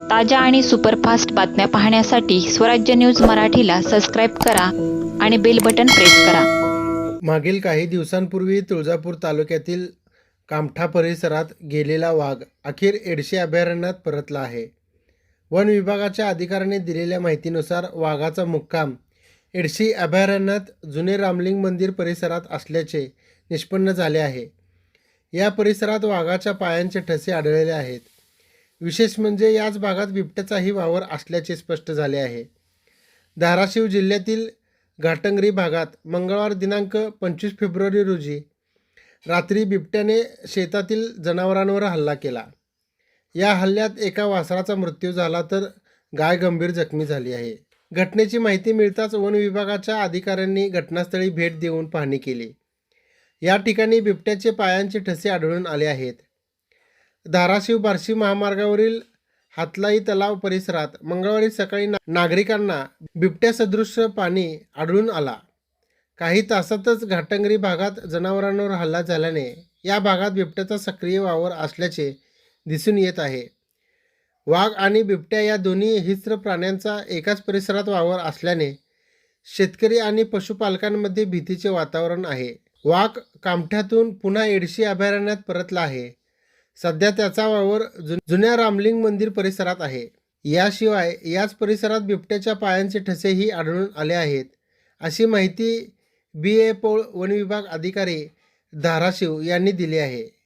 ताज्या आणि सुपरफास्ट बातम्या पाहण्यासाठी स्वराज्य न्यूज मराठीला सबस्क्राईब करा आणि बेल बटन प्रेस करा. मागील काही दिवसांपूर्वी तुळजापूर तालुक्यातील कामठा परिसरात गेलेला वाघ अखेर एडशी अभयारण्यात परतला आहे. वन विभागाच्या अधिकाऱ्यांनी दिलेल्या माहितीनुसार वाघाचा मुक्काम एडशी अभयारण्यात जुने रामलिंग मंदिर परिसरात असल्याचे निष्पन्न झाले आहे. या परिसरात वाघाच्या पायांचे ठसे आढळलेले आहेत. विशेष म्हणजे याच भागात बिबट्याचाही वावर असल्याचे स्पष्ट झाले आहे. धाराशिव जिल्ह्यातील घाटंगरी भागात मंगळवार दिनांक 25 फेब्रुवारी रोजी रात्री बिबट्याने शेतातील जनावरांवर हल्ला केला. या हल्ल्यात एका वासराचा मृत्यू झाला तर गाय गंभीर जखमी झाली आहे. घटनेची माहिती मिळताच वन विभागाच्या अधिकाऱ्यांनी घटनास्थळी भेट देऊन पाहणी केली. या ठिकाणी बिबट्याचे पायांचे ठसे आढळून आले आहेत. धाराशिव बार्शी महामार्गावरील हातलाई तलाव परिसरात मंगळवारी सकाळी नागरिकांना बिबट्यासदृश पाणी आढळून आला. काही तासातच घाटंगरी भागात जनावरांवर हल्ला झाल्याने या भागात बिबट्याचा सक्रिय वावर असल्याचे दिसून येत आहे. वाघ आणि बिबट्या या दोन्ही हिंस्र प्राण्यांचा एकाच परिसरात वावर असल्याने शेतकरी आणि पशुपालकांमध्ये भीतीचे वातावरण आहे. वाघ कामठ्यातून पुन्हा एडशी अभयारण्यात परतला आहे. सध्या त्याचा वावर जुन्या रामलिंग मंदिर परिसरात आहे. याशिवाय याच परिसरात बिबट्याच्या पायांचे ठसेही आढळून आले आहेत, अशी माहिती BA पौळ वन विभाग अधिकारी धाराशिव यांनी दिली आहे.